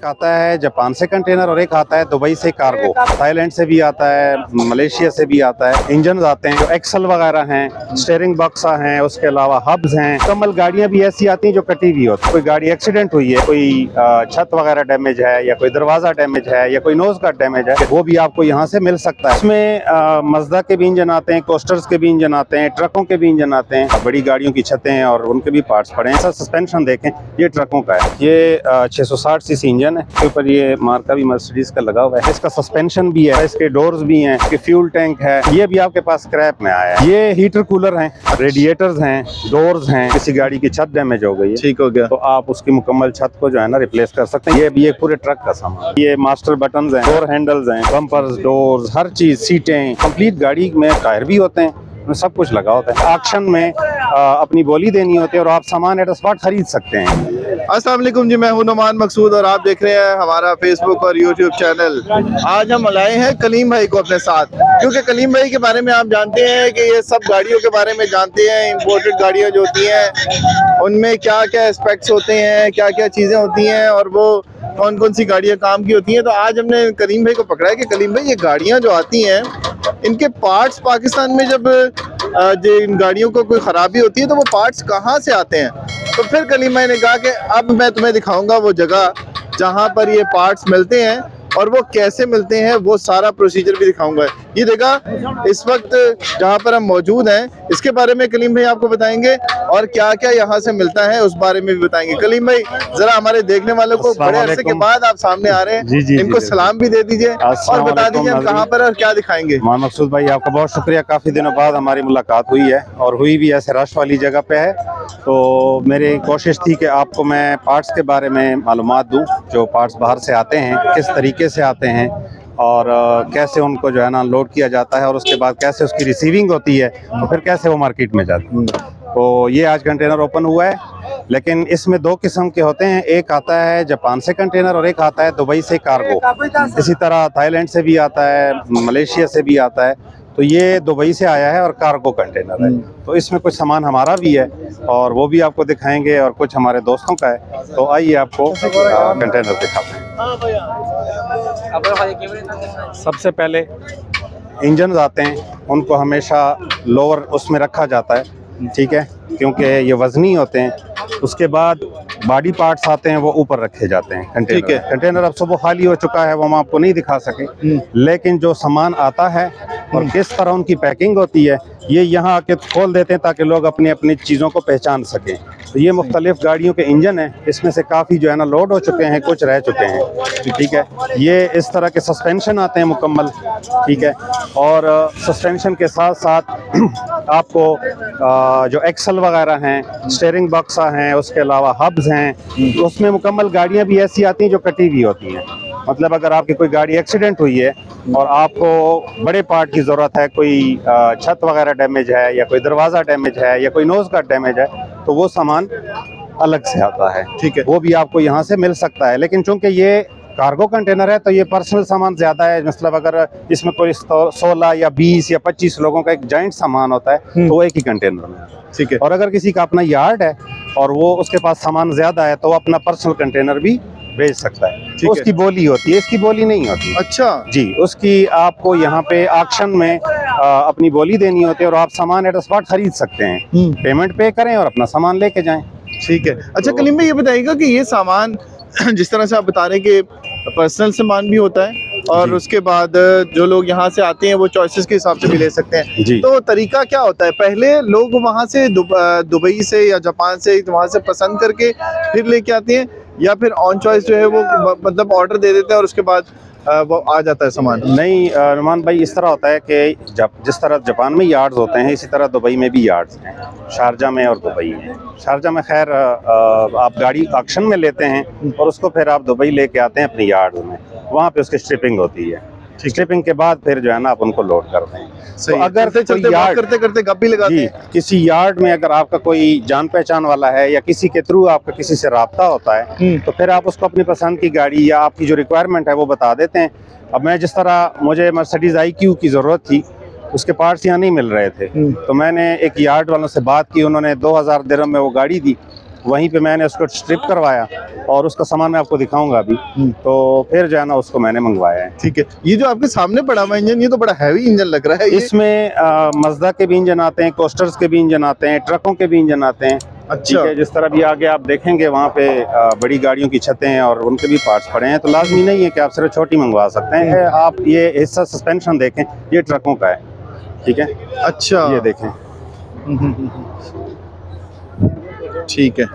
आता है जापान से कंटेनर और एक आता है दुबई से कार्गो। थाईलैंड से भी आता है, मलेशिया से भी आता है। इंजन आते हैं जो एक्सल वगैरह हैं, स्टीयरिंग बक्सा हैं, उसके अलावा हब्स हैं। कमल गाड़ियां भी ऐसी आती हैं जो कटी हुई होती है। कोई गाड़ी एक्सीडेंट हुई है, कोई छत वगैरह डैमेज है, या कोई दरवाजा डैमेज है, या कोई नोज का डैमेज है, वो भी आपको यहाँ से मिल सकता है। इसमें मजदा के भी इंजन आते हैं, कोस्टर्स के भी इंजन आते हैं, ट्रकों के भी इंजन आते हैं, बड़ी गाड़ियों की छतें और उनके भी पार्ट्स पड़े हैं। सस्पेंशन देखें, ये ट्रकों का है। ये 660 सीसी इंजन है, इसके ऊपर ये मार्का भी मर्सिडीज का लगा हुआ है। इसका सस्पेंशन भी है, इसके डोर्स भी हैं, इसके फ्यूल टैंक है। ये भी आपके पास स्क्रैप में आया है। ये हीटर कूलर हैं, रेडिएटर्स हैं, डोर्स हैं। किसी गाड़ी की छत डैमेज हो गई है, ठीक हो गया, तो आप उसकी मुकम्मल छत को जो है ना रिप्लेस कर सकते हैं। ये भी एक पूरे ट्रक का सामान। ये मास्टर बटन्स हैं, डोर हैंडल्स हैं, बम्पर्स, डोर्स, हर चीज, सीटें, कंप्लीट गाड़ी में टायर भी होते हैं, सब कुछ लगा होता है। ऑक्शन में अपनी बोली देनी होती है और आप सामान एट स्पॉट खरीद सकते हैं। अस्सलाम वालेकुम जी, मैं हूं नुमान मकसूद और आप देख रहे हैं हमारा फेसबुक और यूट्यूब चैनल। आज हम लाए हैं कलीम भाई को अपने साथ, क्योंकि कलीम भाई के बारे में आप जानते हैं कि ये सब गाड़ियों के बारे में जानते हैं। इंपोर्टेड गाड़ियां जो होती हैं उनमें क्या क्या एस्पेक्ट्स होते हैं, क्या क्या चीज़ें होती हैं और वो कौन कौन सी गाड़ियाँ काम की होती हैं। तो आज हमने कलीम भाई को पकड़ा है कि कलीम भाई ये गाड़ियाँ जो आती हैं इनके पार्ट्स पाकिस्तान में जब इन गाड़ियों को कोई ख़राबी होती है तो वो पार्ट्स कहाँ से आते हैं। तो फिर कलीम भाई ने कहा कि अब मैं तुम्हें दिखाऊंगा वो जगह जहाँ पर ये पार्ट्स मिलते हैं और वो कैसे मिलते हैं, वो सारा प्रोसीजर भी दिखाऊंगा। ये जगह इस वक्त जहाँ पर हम मौजूद हैं इसके बारे में कलीम भाई आपको बताएंगे और क्या क्या यहाँ से मिलता है उस बारे में भी बताएंगे। कलीम भाई जरा हमारे देखने वालों को, बड़े अरसे के बाद आप सामने आ रहे हैं, इनको सलाम भी दे दीजिए और बता दीजिए हम कहाँ पर और क्या दिखाएंगे। मकसूद भाई आपका बहुत शुक्रिया, काफ़ी दिनों बाद हमारी मुलाकात हुई है और हुई भी ऐसे रश वाली जगह पे है। तो मेरी कोशिश थी कि आपको मैं पार्ट्स के बारे में मालूमात दूं, जो पार्ट्स बाहर से आते हैं किस तरीके से आते हैं और कैसे उनको जो है ना लोड किया जाता है और उसके बाद कैसे उसकी रिसीविंग होती है और फिर कैसे वो मार्केट में जाती है। तो ये आज कंटेनर ओपन हुआ है, लेकिन इसमें दो किस्म के होते हैं। एक आता है जापान से कंटेनर और एक आता है दुबई से कार्गो। इसी तरह थाईलैंड से भी आता है, मलेशिया से भी आता है। तो ये दुबई से आया है और कार्गो कंटेनर है। तो इसमें कुछ सामान हमारा भी है और वो भी आपको दिखाएंगे और कुछ हमारे दोस्तों का है। तो आइए आपको कंटेनर दिखाते हैं। सबसे पहले इंजन आते हैं, उनको हमेशा लोअर उसमें रखा जाता है, ठीक है, क्योंकि ये वजनी होते हैं। उसके बाद बॉडी पार्ट्स आते हैं, वो ऊपर रखे जाते हैं कंटेनर। ठीक है, कंटेनर अब सुबह खाली हो चुका है, वो हम आपको नहीं दिखा सके, लेकिन जो सामान आता है और किस तरह उनकी पैकिंग होती है ये यहाँ आके खोल देते हैं ताकि लोग अपनी अपनी चीज़ों को पहचान सकें। तो ये मुख्तलिफ गाड़ियों के इंजन हैं, इसमें से काफ़ी जो है ना लोड हो चुके हैं, कुछ रह चुके हैं, ठीक है। ये इस तरह के सस्पेंशन आते हैं मुकम्मल, ठीक है। और सस्पेंशन के साथ साथ आपको जो एक्सल वगैरह हैं, स्टीयरिंग बक्सा हैं, उसके अलावा हब्स हैं। उसमें मुकम्मल गाड़ियाँ भी ऐसी आती हैं जो कटी हुई होती हैं। मतलब अगर आपकी कोई गाड़ी एक्सीडेंट हुई है और आपको बड़े पार्ट की ज़रूरत है, कोई छत वगैरह डैमेज है, या कोई दरवाज़ा डैमेज है, या कोई नोज़ का डैमेज है, तो वो सामान अलग से आता है, ठीक है। वो भी आपको यहाँ से मिल सकता है। लेकिन चूंकि ये कार्गो कंटेनर है तो ये पर्सनल सामान ज़्यादा है। मतलब अगर इसमें कोई 16 या 20 या 25 लोगों का एक जॉइंट सामान होता है तो एक ही कंटेनर में, ठीक है। और अगर किसी का अपना यार्ड है और वो उसके पास सामान ज़्यादा है तो वो अपना पर्सनल कंटेनर भी भेज सकता है। तो उसकी बोली होती है, इसकी बोली नहीं होती। अच्छा जी, उसकी आपको यहाँ पे ऑक्शन में अपनी बोली देनी होती है और आप सामान एट स्पॉट खरीद सकते हैं। पेमेंट पे करें और अपना सामान लेके जाएं, ठीक है। अच्छा कलीम भाई ये बताइएगा कि ये सामान जिस तरह से आप बता रहे हैं कि पर्सनल सामान भी होता है और उसके बाद जो लोग यहाँ से आते हैं वो चॉइसेस के हिसाब से भी ले सकते हैं, तो तरीका क्या होता है? पहले लोग वहाँ से दुबई से या जापान से वहाँ से पसंद करके फिर लेके आते हैं, या फिर ऑन चॉइस जो है वो मतलब ऑर्डर दे देते हैं और उसके बाद वो आ जाता है सामान? नहीं नुमान भाई, इस तरह होता है कि जिस तरह जापान में यार्ड्स होते हैं इसी तरह दुबई में भी यार्ड्स हैं, शारजा में और दुबई में। शारजा में खैर आप गाड़ी ऑक्शन में लेते हैं और उसको फिर आप दुबई लेके आते हैं अपनी यार्ड में, वहाँ पे उसकी स्ट्रिपिंग होती है। स्ट्रिपिंग के बाद फिर जो है ना आप उनको लोड करते हैं। तो अगर कोई यार्ड करते करते गप भी लगाते हैं, किसी यार्ड में अगर आपका कोई जान पहचान वाला है या किसी के थ्रू आपका किसी से राब्ता होता है तो फिर आप उसको अपनी पसंद की गाड़ी या आपकी जो रिक्वायरमेंट है वो बता देते हैं। अब मैं जिस तरह मुझे मर्सिडीज IQ की ज़रूरत थी, उसके पार्ट्स यहाँ नहीं मिल रहे थे, तो मैंने एक यार्ड वालों से बात की, उन्होंने 2000 दिरहम में वो गाड़ी दी वहीं पे मैंने उसको स्ट्रिप करवाया और उसका सामान मैं आपको दिखाऊंगा अभी। तो फिर जो है ना उसको मैंने मंगवाया है। ठीक है, ये जो आपके सामने पड़ा हुआ इंजन, ये तो बड़ा हैवी इंजन लग रहा है। इसमें मजदा के भी इंजन आते हैं, कोस्टर्स के भी इंजन आते हैं, ट्रकों के भी इंजन आते हैं। अच्छा। ठीक है, जिस तरह भी आगे आप देखेंगे वहाँ पे बड़ी गाड़ियों की छतें हैं और उनके भी पार्ट्स पड़े हैं, तो लाजमी नहीं है कि आप सिर्फ छोटी मंगवा सकते हैं। आप ये हिस्सा सस्पेंशन देखें, ये ट्रकों का है। ठीक है, अच्छा, ये देखें। ठीक है।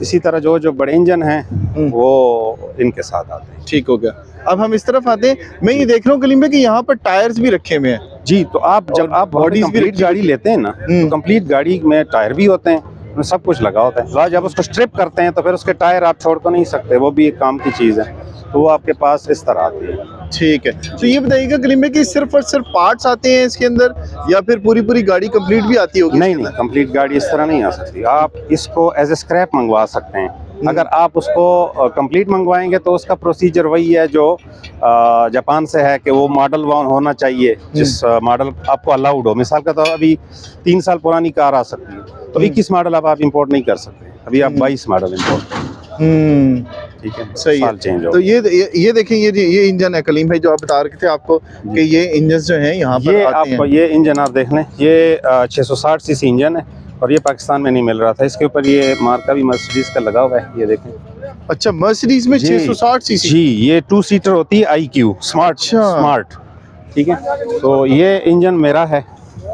इसी तरह जो जो बड़े इंजन हैं वो इनके साथ आते हैं। ठीक हो गया। अब हम इस तरफ आते हैं। मैं ये देख रहा हूँ कलीम भाई कि यहाँ पर टायर्स भी रखे हुए हैं। जी, तो आप जब आप बॉडी कंप्लीट गाड़ी लेते हैं ना, तो कंप्लीट गाड़ी में टायर भी होते हैं, उसमें सब कुछ लगा होता है। तो जब उसको स्ट्रिप करते हैं तो फिर उसके टायर आप छोड़ तो नहीं सकते, वो भी एक काम की चीज़ है। तो वो आपके पास इस तरह आती है। ठीक है, तो ये बताइएगा कलीम भाई कि सिर्फ और सिर्फ पार्ट्स आते हैं इसके अंदर, या फिर पूरी पूरी गाड़ी कंप्लीट भी आती होगी? नहीं, कंप्लीट गाड़ी इस तरह नहीं आ सकती। आप इसको एज ए स्क्रैप मंगवा सकते हैं। अगर आप उसको कंप्लीट मंगवाएंगे तो उसका प्रोसीजर वही है जो जापान से है कि वो मॉडल होना चाहिए जिस मॉडल आपको अलाउड हो। मिसाल का तो अभी 3 साल पुरानी कार आ सकती है, तो 21 मॉडल अब आप इंपोर्ट नहीं कर सकते। अभी आप 22 मॉडल इंपोर्ट। ठीक है, सही है। चेंज हो। तो ये देखें, ये इंजन है कलीम भाई जो आप बता रहे थे आपको कि ये इंजन जो हैं यहाँ पर ये आते आपको हैं। ये इंजन आप देख लें, ये 660 सीसी इंजन है और ये पाकिस्तान में नहीं मिल रहा था। इसके ऊपर ये मार्का भी मर्सिडीज का लगा हुआ है, ये देखें। अच्छा, मर्सिडीज में 660 सीसी? जी, ये 2 सीटर होती है IQ स्मार्ट। ठीक है, तो ये इंजन मेरा है।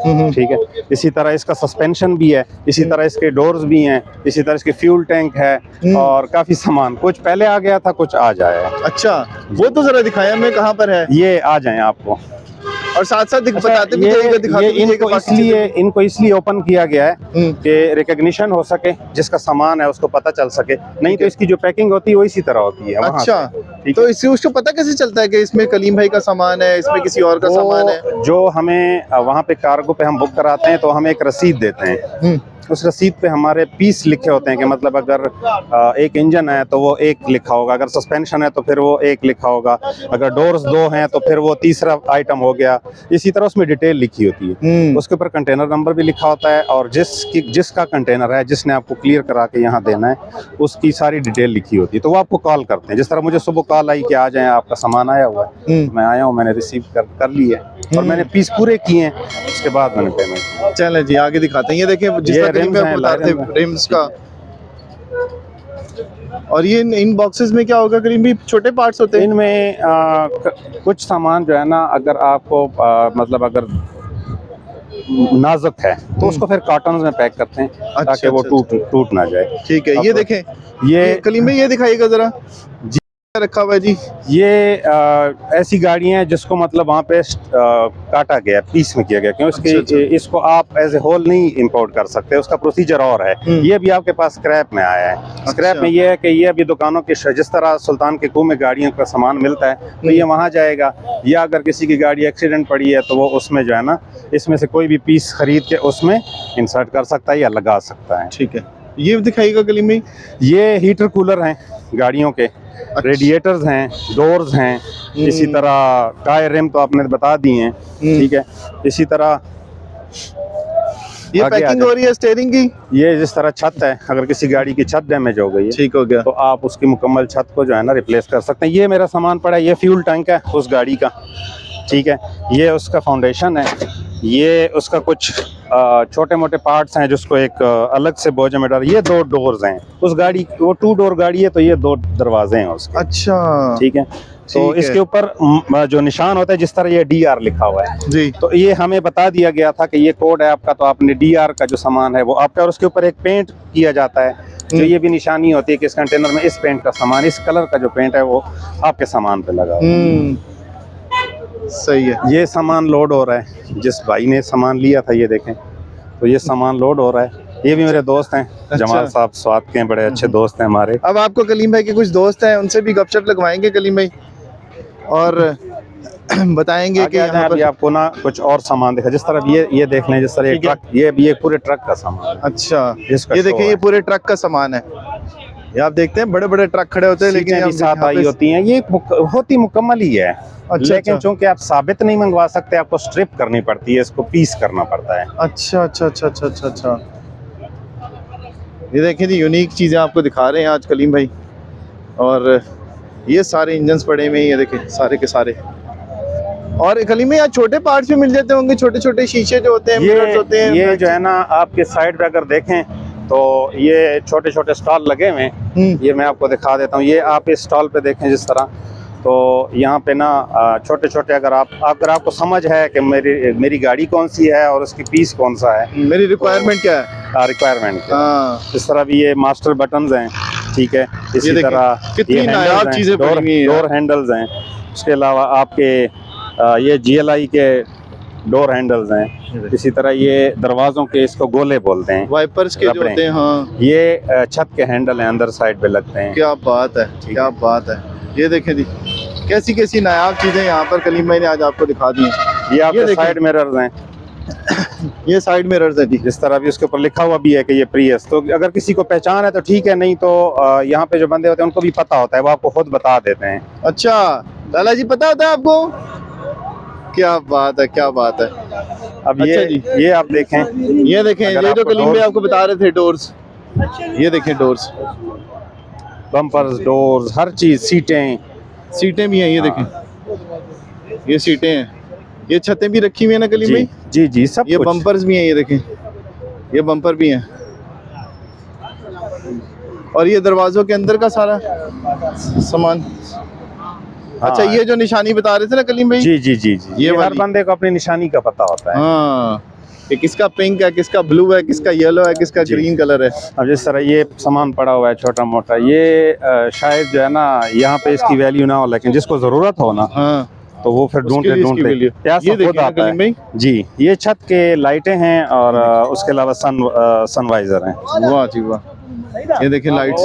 ठीक है, इसी तरह इसका सस्पेंशन भी है, इसी तरह इसके डोर्स भी हैं, इसी तरह इसके फ्यूल टैंक है और काफी सामान, कुछ पहले आ गया था, कुछ आज आया है। अच्छा, वो तो जरा दिखाया मैं कहाँ पर है। ये आ जाए आपको, और साथ साथ बताते भी ये जाइएगा, दिखाते भी इनको जाइएगा। इनको इसलिए ओपन किया गया है कि रिकॉग्निशन हो सके, जिसका सामान है उसको पता चल सके। नहीं तो इसकी जो पैकिंग होती है वो इसी तरह होती है। अच्छा, तो इससे उसको पता कैसे चलता है कि इसमें कलीम भाई का सामान है, इसमें किसी और का सामान है? जो हमें वहाँ पे कार्गो पे हम बुक कराते हैं तो हमें एक रसीद देते हैं। उस रसीद पे हमारे पीस लिखे होते हैं कि मतलब अगर एक इंजन है तो वो 1 लिखा होगा, अगर सस्पेंशन है तो फिर वो 1 लिखा होगा, अगर डोर्स 2 हैं तो फिर वो 3रा आइटम हो गया। इसी तरह उसमें डिटेल लिखी होती है। उसके ऊपर कंटेनर नंबर भी लिखा होता है और जिसका कंटेनर है, जिसने आपको क्लियर करा के यहाँ देना है, उसकी सारी डिटेल लिखी होती है। तो वो आपको कॉल करते हैं। जिस तरह मुझे सुबह कॉल आई कि आ जाए, आपका सामान आया हुआ है, मैं आया हूँ, मैंने रिसीव कर लिया है और मैंने पीस पूरे किए हैं, उसके बाद मैंने पेमेंट किया। चलें जी, आगे दिखाते हैं। ये देखिए, जिस तरह कलीम भाई बता रहे थे रिम्स का। और ये इन बॉक्सेस में क्या होगा करीम भी? छोटे पार्ट्स होते हैं इनमें। कुछ सामान जो है ना, अगर आपको मतलब अगर नाजुक है तो उसको फिर कार्टन में पैक करते हैं ताकि वो टूट ना जाए। ठीक है, ये देखें, ये कलीम भाई ये दिखाइएगा जरा रखा हुआ है जी। ये ऐसी गाड़ियां हैं जिसको मतलब वहाँ पे काटा गया, पीस में किया गया, क्योंकि इसको आप एज ए होल नहीं इंपोर्ट कर सकते, उसका प्रोसीजर और है। ये भी आपके पास स्क्रैप में आया है। स्क्रैप में ये है कि ये अभी दुकानों के जिस तरह सुल्तान के कुएं में गाड़ियों का सामान मिलता है तो ये वहाँ जाएगा, या अगर किसी की गाड़ी एक्सीडेंट पड़ी है तो वो उसमें जो है ना, इसमें से कोई भी पीस खरीद के उसमें इंसर्ट कर सकता है या लगा सकता है। ठीक है, ये दिखाइएगा कलीम भाई। ये हीटर कूलर हैं गाड़ियों के, रेडिएटर्स हैं, डोर्स हैं, इसी तरह टायर रिम तो आपने बता दिए हैं। ठीक है, इसी तरह ये पैकिंग हो रही है स्टीयरिंग की। ये जिस तरह छत है, अगर किसी गाड़ी की छत डैमेज हो गई है, ठीक हो गया, तो आप उसकी मुकम्मल छत को जो है ना रिप्लेस कर सकते हैं। ये मेरा सामान पड़ा है, ये फ्यूल टैंक है उस गाड़ी का। ठीक है, ये उसका फाउंडेशन है, ये उसका कुछ छोटे मोटे पार्ट्स हैं जिसको एक अलग से बोझे में डाल। ये 2 डोर्स हैं उस गाड़ी, वो 2 डोर गाड़ी है तो ये 2 दरवाजे हैं उसके। अच्छा, ठीक है, तो इसके ऊपर जो निशान होता है, जिस तरह ये DR लिखा हुआ है जी, तो ये हमें बता दिया गया था कि ये कोड है आपका, तो आपने DR का जो सामान है वो आपका, और उसके ऊपर एक पेंट किया जाता है जो ये भी निशानी होती है कि इस कंटेनर में इस पेंट का सामान, इस कलर का जो पेंट है वो आपके सामान पे लगा हुआ है। सही है। ये सामान लोड हो रहा है, जिस भाई ने सामान लिया था, ये देखें, तो ये सामान लोड हो रहा है। ये भी मेरे दोस्त हैं, जमाल साहब स्वाद के हैं, बड़े अच्छे दोस्त हैं हमारे। अब आपको कलीम भाई के कुछ दोस्त हैं, उनसे भी गपशप लगवाएंगे कलीम भाई और बताएंगे कि यहाँ पर आपको ना कुछ और सामान दिखा। जिस तरह ये देख लें, जिस तरह ये ट्रक, ये पूरे ट्रक का सामान। अच्छा, ये देखिए, ये पूरे ट्रक का सामान है। ये आप देखते हैं बड़े बड़े ट्रक खड़े होते हैं, लेकिन साथ आई होती हैं। ये होती मुकम्मल ही है। लेकिन चूंकि आप साबित नहीं मंगवा सकते, आपको स्ट्रिप करनी पड़ती है, इसको पीस करना पड़ता है। अच्छा अच्छा अच्छा अच्छा अच्छा अच्छा। ये देखें जी, यूनिक चीज़ें आपको दिखा रहे हैं आज कलीम भाई। और ये सारे इंजन्स पड़े हुए हैं, ये देखें सारे के सारे। और कलीम में यहाँ छोटे पार्ट्स भी मिल जाते होंगे, छोटे छोटे शीशे जो होते हैं, मिरर्स होते हैं। ये जो है ना आपके साइड पे अगर देखें तो ये छोटे छोटे स्टॉल लगे हुए हैं। ये मैं आपको दिखा देता हूँ। ये आप इस स्टॉल पे देखें जिस तरह, तो यहाँ पे ना छोटे छोटे अगर आपको समझ है कि मेरी गाड़ी कौन सी है और उसकी पीस कौन सा है, मेरी रिक्वायरमेंट क्या है, रिक्वायरमेंट इस तरह भी ये मास्टर बटन्स हैं, ठीक है। इसी तरह कितनी नायाब चीजें डोर हैंडल्स हैं। उसके अलावा आपके ये GLI के डोर हैंडल्स हैं। इसी तरह ये दरवाज़ों के, इसको गोले बोलते हैं, वाइपर्स के जो होते हैं। हाँ, ये छत के हैंडल हैं, अंदर साइड पे लगते हैं। क्या बात है, क्या बात है। ये देखें जी, कैसी कैसी नायाब चीज़ें यहाँ पर कलीम भाई ने आज आपको दिखा दी हैं। ये आपके साइड मिरर्स हैं। ये साइड मिरर्स हैं जी। जिस तरह भी उसके ऊपर लिखा हुआ भी है कि ये प्रियस, तो अगर किसी को पहचान है तो ठीक है, नहीं तो यहाँ पे जो बंदे होते हैं उनको भी पता होता है, वो आपको खुद बता देते हैं। अच्छा लाला जी, पता होता है आपको? क्या बात है, क्या बात है। अब अच्छा ये आप देखें, ये देखें, ये जो कलीम भाई आपको बता रहे थे डोर्स, ये देखें डोर्स, बम्पर्स, डोर्स, हर चीज़, सीटें भी हैं। ये देखें, ये सीटें हैं, ये छतें भी रखी हुई है ना कलीम भाई? जी जी, सब ये कुछ। बम्पर्स भी हैं, ये देखें, ये बम्पर भी हैं। और ये दरवाजों के अंदर का सारा सामान। अच्छा, ये जो निशानी बता रहे थे ना कलीम भाई? जी जी जी जी, ये हर बंदे को अपनी निशानी का पता होता है। हाँ, कि किसका पिंक है, किसका ब्लू है, किसका येलो है, किसका ग्रीन कलर है। अब जिस तरह ये सामान पड़ा हुआ है छोटा मोटा, ये शायद जो है ना यहाँ पे इसकी वैल्यू ना हो, लेकिन जिसको जरूरत हो ना, हाँ, तो वो फिर ढूंढते प्यासा खुद आता है। जी, ये छत के लाइटें हैं और उसके अलावा सनवाइजर हैं। वाह जी वाह, ये देखिए लाइट्स।